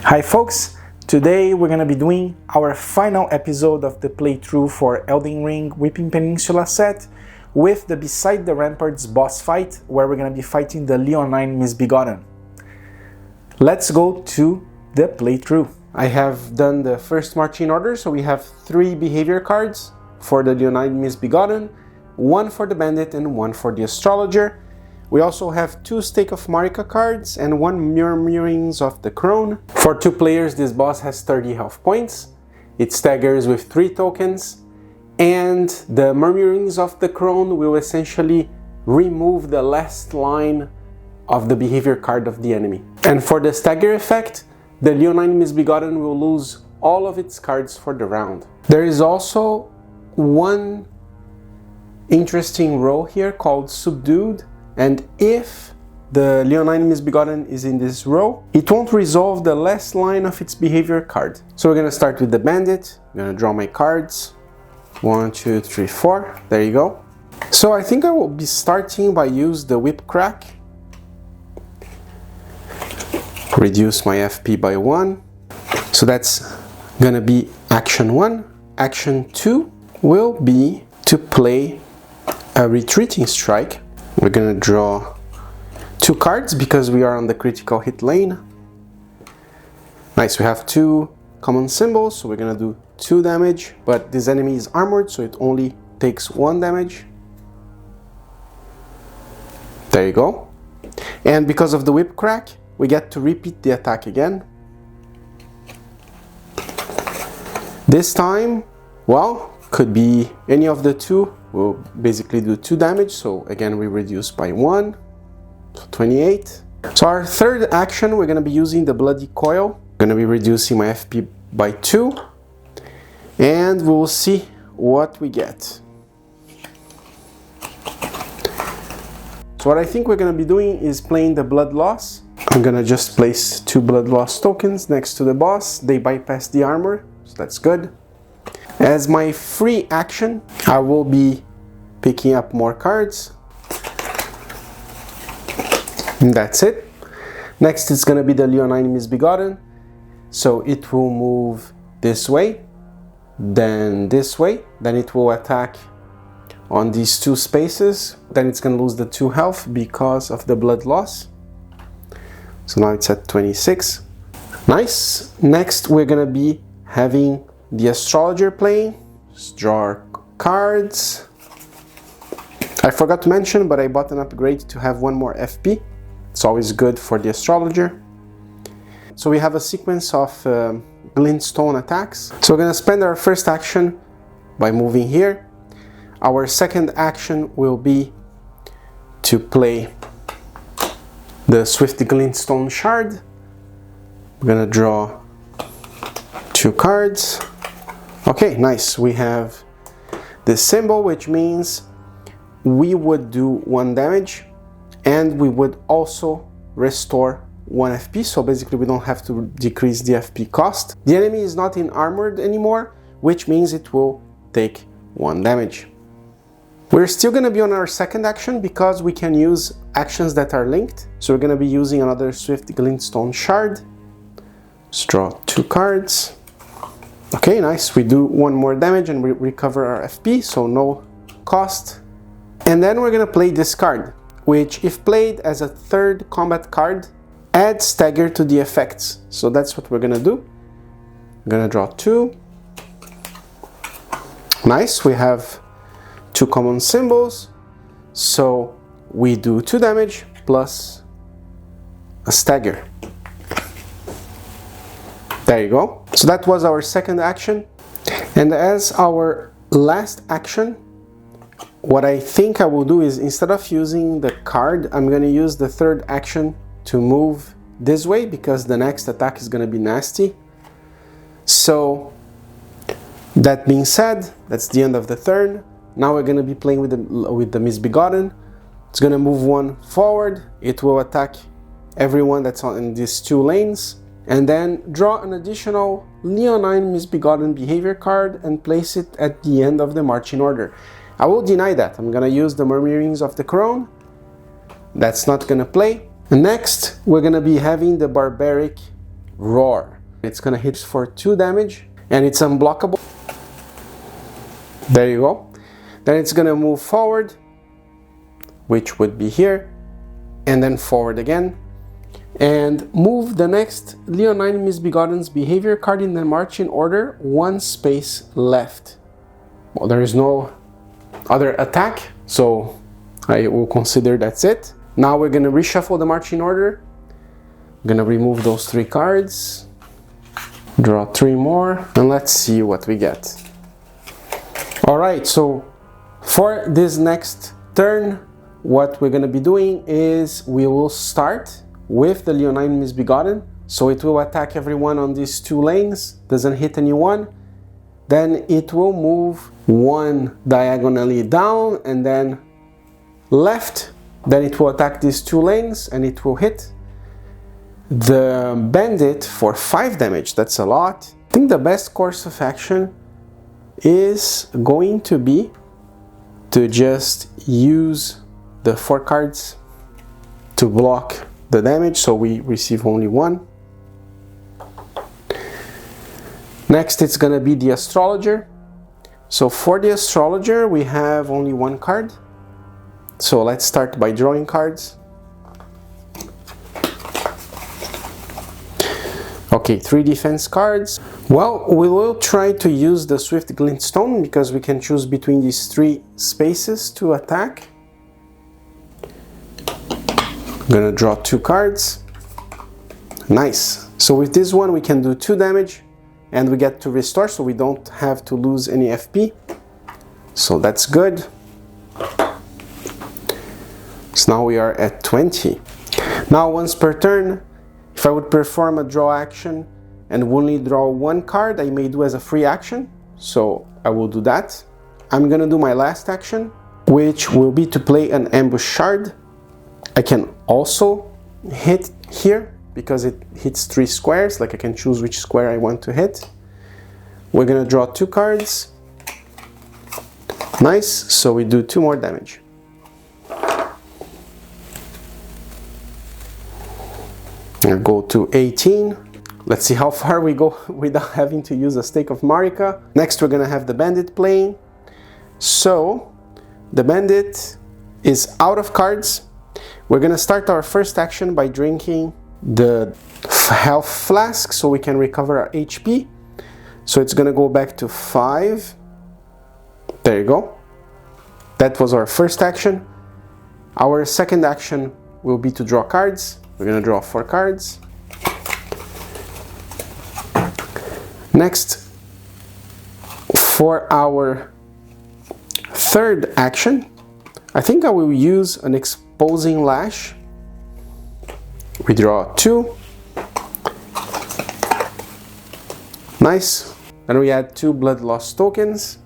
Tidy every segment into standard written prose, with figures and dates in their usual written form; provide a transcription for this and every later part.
Hi folks, today we're gonna be doing our final episode of the playthrough for Elden Ring Weeping Peninsula set with the Beside the Ramparts boss fight, where we're gonna be fighting the Leonine Misbegotten. Let's go to the playthrough. I have done the first marching order, so we have 3 behavior cards for the Leonine Misbegotten, 1 for the bandit and 1 for the astrologer. We also have 2 Stake of Marika cards and 1 Murmurings of the Crone. For 2 players, this boss has 30 health points. It staggers with 3 tokens, and the Murmurings of the Crone will essentially remove the last line of the behavior card of the enemy. And for the stagger effect, the Leonine Misbegotten will lose all of its cards for the round. There is also one interesting row here called Subdued, and if the Leonine Misbegotten is in this row, it won't resolve the last line of its behavior card. So we're gonna start with the bandit. I'm gonna draw my cards. 1, 2, 3, 4. There you go. So I think I will be starting by use the Whip Crack. Reduce my FP by 1. So that's gonna be action 1. Action 2 will be to play a Retreating Strike. We're gonna draw 2 cards because we are on the critical hit lane. Nice, we have 2 common symbols, so we're gonna do 2 damage, but this enemy is armored, so it only takes 1 damage. There you go. And because of the Whip Crack, we get to repeat the attack again. This time, well, could be any of the 2. We'll basically do 2 damage, so again we reduce by 1, so 28. So our third action, we're gonna be using the Bloody Coil. I'm gonna be reducing my FP by 2, and we'll see what we get. So what I think we're gonna be doing is playing the Blood Loss. I'm gonna just place 2 Blood Loss tokens next to the boss. They bypass the armor, so that's good. As my free action, I will be picking up more cards. And that's it. Next is going to be the Leonine Misbegotten. So it will move this way, then this way, then it will attack on these 2 spaces. Then it's going to lose the 2 health because of the blood loss. So now it's at 26. Nice. Next we're going to be having the astrologer playing. Just draw our cards. I forgot to mention, but I bought an upgrade to have 1 more FP. It's always good for the astrologer. So we have a sequence of glintstone attacks. So we're gonna spend our first action by moving here. Our second action will be to play the Swift Glintstone Shard. We're gonna draw 2 cards. Okay, nice. We have this symbol, which means we would do 1 damage, and we would also restore 1 FP, so basically we don't have to decrease the FP cost. The enemy is not in armored anymore, which means it will take 1 damage. We're still going to be on our second action because we can use actions that are linked. So we're going to be using another Swift Glintstone Shard. Let's draw 2 cards. Okay, nice. We do 1 more damage and we recover our FP, so no cost. And then we're gonna play this card, which if played as a 3rd combat card, adds stagger to the effects. So that's what we're gonna do. I'm gonna draw 2. Nice, we have 2 common symbols. So we do 2 damage plus a stagger. There you go. So that was our second action. And as our last action, what I think I will do is, instead of using the card, I'm going to use the 3rd action to move this way because the next attack is going to be nasty. So that being said, that's the end of the turn. Now we're going to be playing with the Misbegotten. It's going to move 1 forward. It will attack everyone that's in these 2 lanes. And then draw an additional Leonine Misbegotten behavior card and place it at the end of the marching order. I will deny that. I'm gonna use the Murmurings of the Crone. That's not gonna play. Next, we're gonna be having the Barbaric roar. It's gonna hit for 2 damage and it's unblockable. There you go. Then it's gonna move forward, which would be here, and then forward again, and move the next Leonine Misbegotten's behavior card in the marching order 1 space left. Well, there is no other attack, so I will consider that's it. Now we're gonna reshuffle the marching order. I'm gonna remove those 3 cards, draw 3 more, and let's see what we get. Alright, so for this next turn, what we're gonna be doing is we will start with the Leonine Misbegotten. So it will attack everyone on these 2 lanes, doesn't hit anyone. Then it will move 1 diagonally down and then left. Then it will attack these 2 lanes and it will hit the bandit for 5 damage. That's a lot. I think the best course of action is going to be to just use the 4 cards to block the damage, so we receive only 1. Next it's gonna be the astrologer. So for the astrologer we have only 1 card. So let's start by drawing cards. Okay, 3 defense cards. Well, we will try to use the Swift Glintstone because we can choose between these 3 spaces to attack. I'm gonna draw 2 cards. Nice. So with this one we can do 2 damage and we get to restore, so we don't have to lose any FP. So that's good. So now we are at 20. Now once per turn, if I would perform a draw action and only draw 1 card, I may do as a free action. So I will do that. I'm gonna do my last action, which will be to play an ambush shard. I can also hit here because it hits 3 squares, like I can choose which square I want to hit. We're gonna draw 2 cards. Nice, so we do 2 more damage. I'll go to 18. Let's see how far we go without having to use a Stake of Marika. Next we're gonna have the bandit playing. So the bandit is out of cards. We're gonna start our first action by drinking the health flask so we can recover our HP. So it's gonna go back to 5. There you go. That was our first action. Our second action will be to draw cards. We're gonna draw 4 cards. Next, for our third action, I think I will use an exposing lash. We draw 2. Nice. And we add 2 blood loss tokens.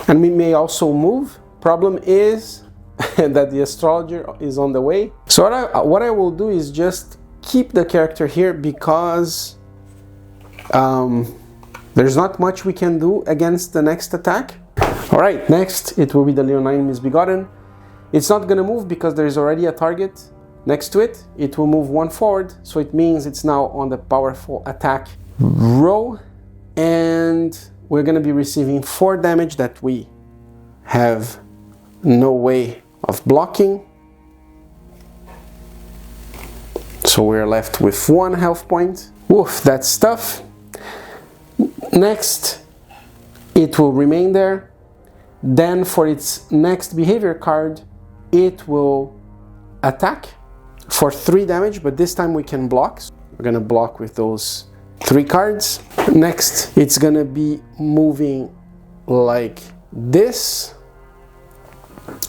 And we may also move. Problem is that the astrologer is on the way. So what I will do is just keep the character here because there's not much we can do against the next attack. Alright, next it will be the Leonine Misbegotten. It's not gonna move because there is already a target next to it. It will move 1 forward, so it means it's now on the powerful attack row. And we're gonna be receiving 4 damage that we have no way of blocking. So we're left with 1 health point. Woof, that's tough. Next, it will remain there. Then for its next behavior card, it will attack for 3 damage, but this time we can block. So we're gonna block with those 3 cards. Next, it's gonna be moving like this.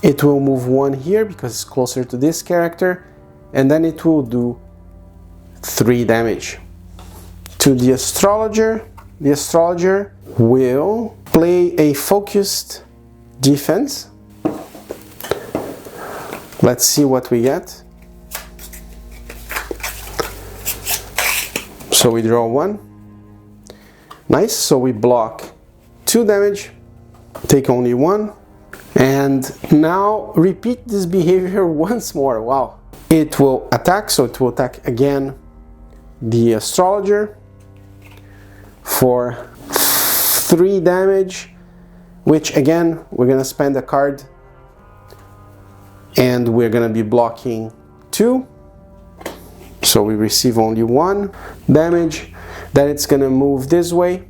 It will move 1 here because it's closer to this character, and then it will do 3 damage. To the astrologer, the astrologer will play a focused defense. Let's see what we get. So we draw 1. Nice, so we block 2 damage, take only 1. And now repeat this behavior once more. Wow. It will attack, so it will attack again the astrologer. for 3 damage, which again, we're gonna spend a card and we're gonna be blocking 2. So we receive only 1 damage. Then it's gonna move this way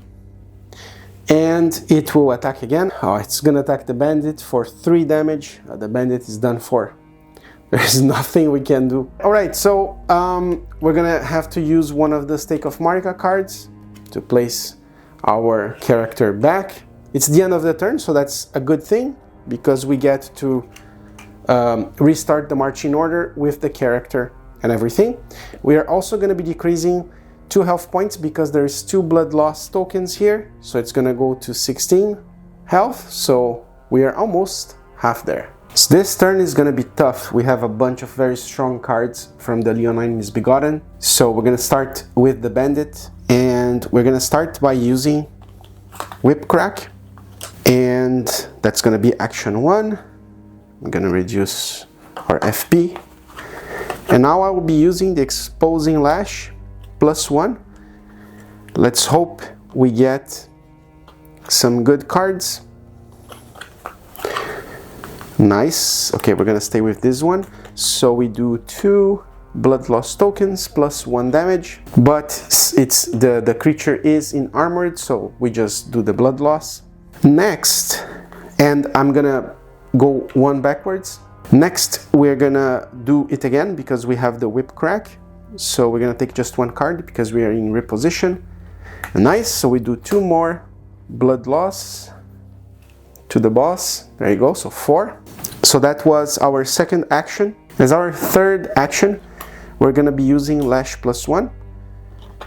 and it will attack again. Oh, it's gonna attack the bandit for 3 damage. The bandit is done for. There's nothing we can do. All right, so we're gonna have to use one of the Stake of Marika cards to place our character back. It's the end of the turn, so that's a good thing because we get to restart the marching order with the character and everything. We are also gonna be decreasing 2 health points because there's 2 blood loss tokens here. So it's gonna go to 16 health. So we are almost half there. So this turn is gonna be tough. We have a bunch of very strong cards from the Leonine Misbegotten. So we're gonna start with the bandit and we're gonna start by using Whip Crack. And that's gonna be action 1. I'm gonna reduce our FP. And now I will be using the Exposing Lash +1. Let's hope we get some good cards. Nice. Okay, we're gonna stay with this one. So we do 2 blood loss tokens +1 damage, but it's the creature is in armored, so we just do the blood loss. Next, and I'm gonna go 1 backwards. Next, we're gonna do it again because we have the Whip Crack. So we're gonna take just 1 card because we are in reposition. Nice, so we do 2 more blood loss to the boss. There you go, so 4. So that was our second action. As our third action, we're gonna be using Lash +1.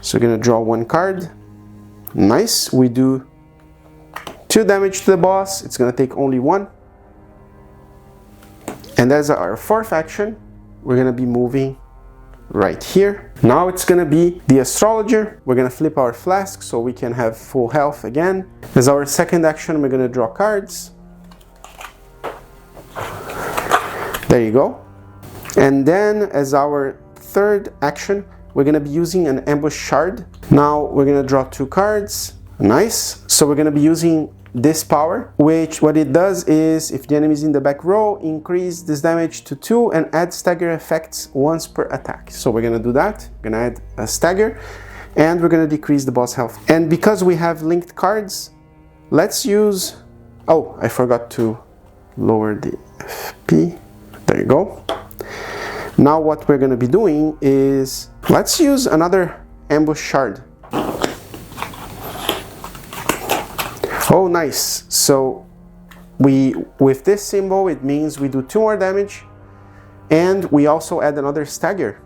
So we're gonna draw 1 card. Nice, we do 2 damage to the boss. It's gonna take only 1. And as our fourth action, we're gonna be moving right here. Now it's gonna be the Astrologer. We're gonna flip our flask so we can have full health again. As our second action, we're gonna draw cards. There you go. And then as our third action, we're gonna be using an Ambush Shard. Now we're gonna draw 2 cards. Nice. So we're gonna be using this power, which what it does is if the enemy is in the back row, increase this damage to 2 and add stagger effects once per attack. So we're gonna do that. We're gonna add a stagger and we're gonna decrease the boss health. And because we have linked cards, let's use, oh, I forgot to lower the FP. There you go. Now what we're gonna be doing is, let's use another Ambush Shard. Oh, nice. So with this symbol, it means we do 2 more damage and we also add another stagger.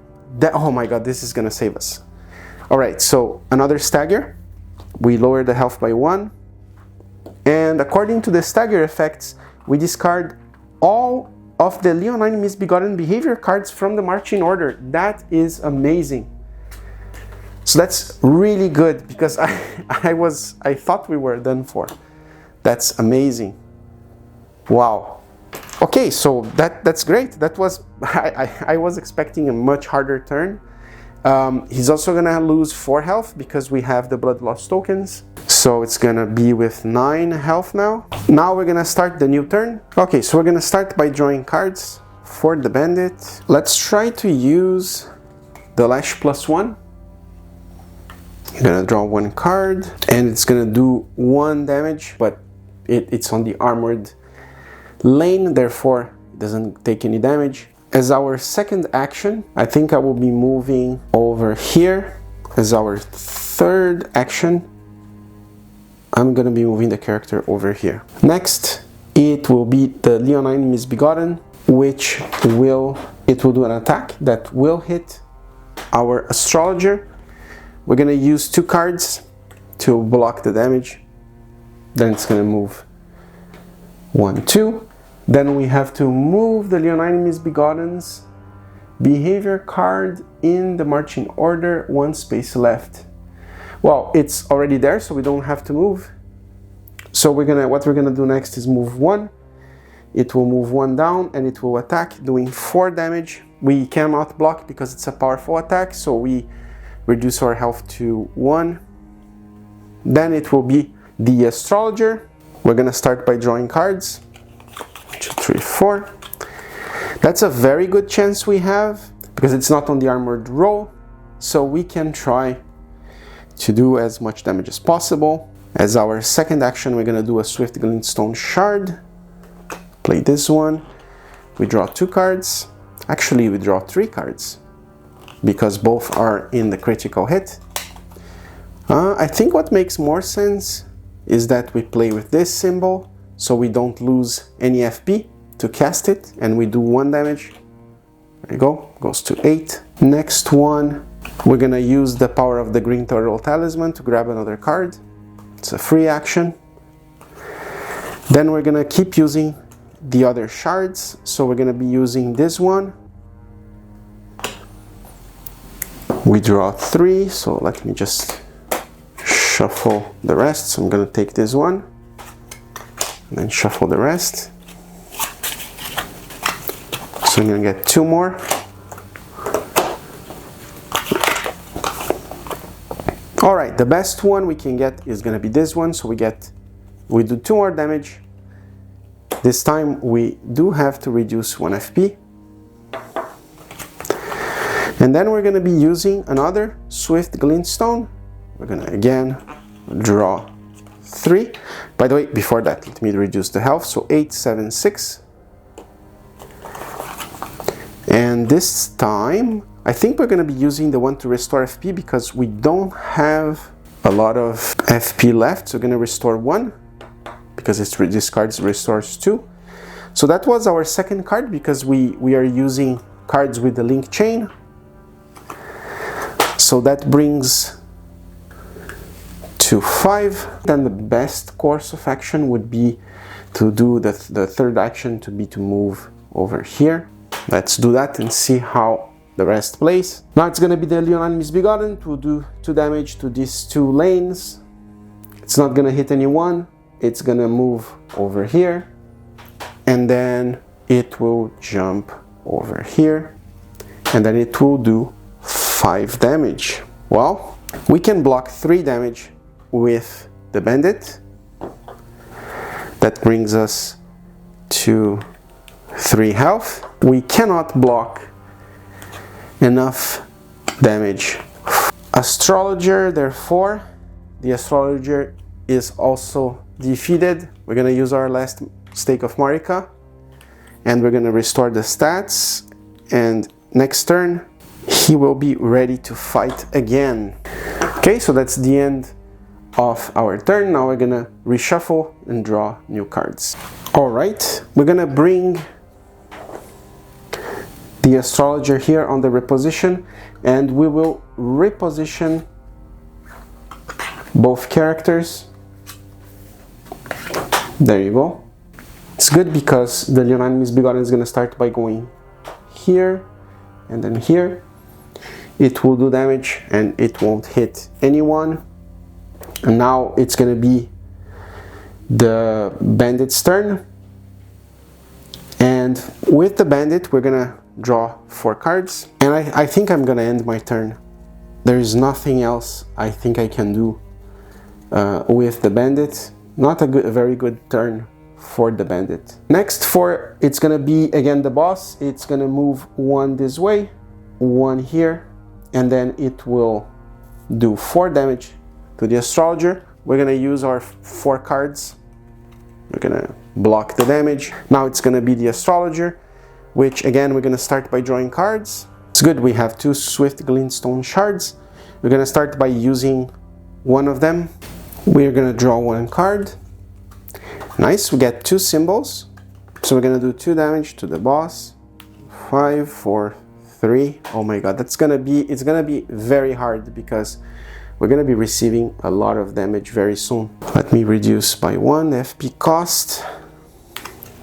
Oh my god, this is gonna save us. All right, so another stagger. We lower the health by 1. And according to the stagger effects, we discard all of the Leonine Misbegotten behavior cards from the marching order. That is amazing. So that's really good because I thought we were done for. That's amazing. Wow. Okay, so that's great. That was I was expecting a much harder turn. He's also gonna lose 4 health because we have the blood loss tokens. So it's gonna be with 9 health now. Now we're gonna start the new turn. Okay, so we're gonna start by drawing cards for the bandit. Let's try to use the Lash +1. I'm gonna draw 1 card and it's gonna do 1 damage, but it's on the armored lane, therefore it doesn't take any damage. As our second action, I think I will be moving over here. As our third action, I'm gonna be moving the character over here. Next, it will be the Leonine Misbegotten, which will do an attack that will hit our Astrologer. We're gonna use 2 cards to block the damage. Then it's gonna move 1, 2. Then we have to move the Leonine Misbegotten's behavior card in the marching order, 1 space left. Well, it's already there, so we don't have to move. So what we're gonna do next is move 1. It will move 1 down and it will attack, doing 4 damage. We cannot block because it's a powerful attack, so we reduce our health to 1. Then it will be the astrologer. We're gonna start by drawing cards. 2, 3, 4. That's a very good chance we have because it's not on the armored roll, so we can try to do as much damage as possible. As our second action, we're gonna do a swift glintstone shard. Play this one. We draw 2 cards. Actually, we draw 3 cards because both are in the critical hit. I think what makes more sense is that we play with this symbol so we don't lose any FP to cast it, and we do 1 damage. There you go, goes to 8. Next one, we're gonna use the power of the green turtle talisman to grab another card. It's a free action. Then we're gonna keep using the other shards, so we're gonna be using this one. We draw 3, so let me just shuffle the rest. So I'm gonna take this one and then shuffle the rest. So I'm gonna get 2 more. All right, the best one we can get is gonna be this one. So we do 2 more damage. This time we do have to reduce 1 FP. And then we're gonna be using another swift glintstone. We're gonna again draw 3. By the way, before that, let me reduce the health. So 8, 7, 6. And this time, I think we're gonna be using the one to restore FP because we don't have a lot of FP left. So we're gonna restore 1 because this card restores 2. So that was our second card because we are using cards with the link chain. So that brings to 5. Then the best course of action would be to do the third action to move over here. Let's do that and see how the rest plays. Now it's gonna be the Leonine Misbegotten to do 2 damage to these 2 lanes. It's not gonna hit anyone. It's gonna move over here and then it will jump over here and then it will do 5 damage. Well, we can block 3 damage with the bandit. That brings us to 3 health. We cannot block enough damage. Astrologer, therefore, the astrologer is also defeated. We're gonna use our last stake of Marika and we're gonna restore the stats, and next turn he will be ready to fight again. Okay, so that's the end of our turn. Now we're gonna reshuffle and draw new cards. All right, we're gonna bring the astrologer here on the reposition, and we will reposition both characters. There you go. It's good because the Leonine Misbegotten is gonna start by going here and then here. It will do damage and it won't hit anyone. And now it's gonna be the bandit's turn. And with the bandit, we're gonna draw 4 cards. And I think I'm gonna end my turn. There is nothing else I think I can do with the bandit. Not a very good turn for the bandit. Next, it's gonna be again the boss. It's gonna move 1 this way, 1 here, and then it will do 4 damage to the astrologer. We're gonna use our 4 cards. We're gonna block the damage. Now it's gonna be the astrologer, which again we're gonna start by drawing cards. It's good, we have 2 swift glintstone shards. We're gonna start by using one of them. We're gonna draw 1 card. Nice, we get 2 symbols. So we're gonna do 2 damage to the boss. 5, 4, 3. Oh my god, it's gonna be very hard because we're gonna be receiving a lot of damage very soon. Let me reduce by 1 FP cost.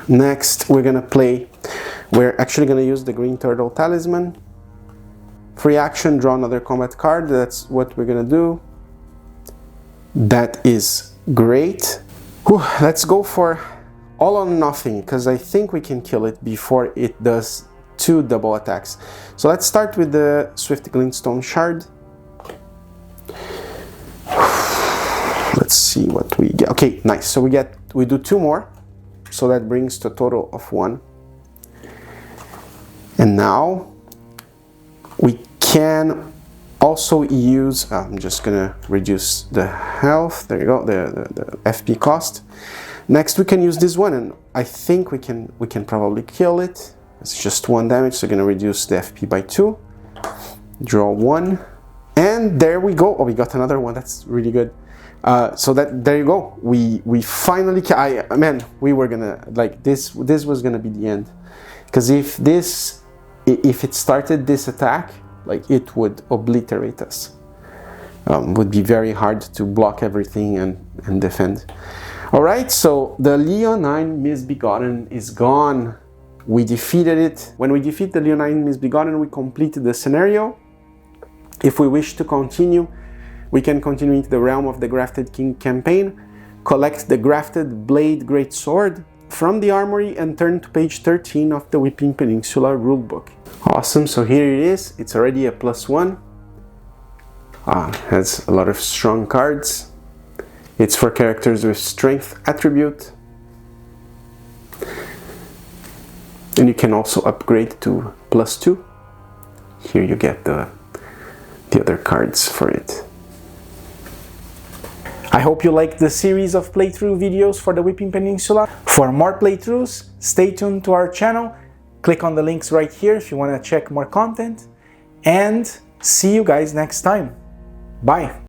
Next, we're actually gonna use the green turtle talisman. Free action, draw another combat card. That's what we're gonna do. That is great. Whew, let's go for all or nothing because I think we can kill it before it does 2 double attacks. So let's start with the swift glintstone shard. let's see what we get. Okay, nice. So we do 2 more. So that brings to a total of 1. And now we can also use, I'm just gonna reduce the health, there you go, the FP cost. Next we can use this one, and I think we can probably kill it. It's just 1 damage, so we're gonna reduce the FP by 2. Draw 1, and there we go. Oh, we got another one. That's really good. So there you go. We finally man, we were gonna, like, this was gonna be the end, because if it started this attack, like, it would obliterate us. Would be very hard to block everything and defend. All right, so the Leonine Misbegotten is gone. We defeated it. When we defeat the Leonine Misbegotten, we completed the scenario. If we wish to continue, we can continue into the Realm of the Grafted King campaign, collect the Grafted Blade Greatsword from the armory, and turn to page 13 of the Weeping Peninsula rulebook. Awesome, so here it is. It's already a +1. Has a lot of strong cards. It's for characters with strength attribute. And you can also upgrade to +2. Here you get the other cards for it. I hope you liked the series of playthrough videos for the Weeping Peninsula. For more playthroughs, stay tuned to our channel. Click on the links right here if you want to check more content. And see you guys next time. Bye!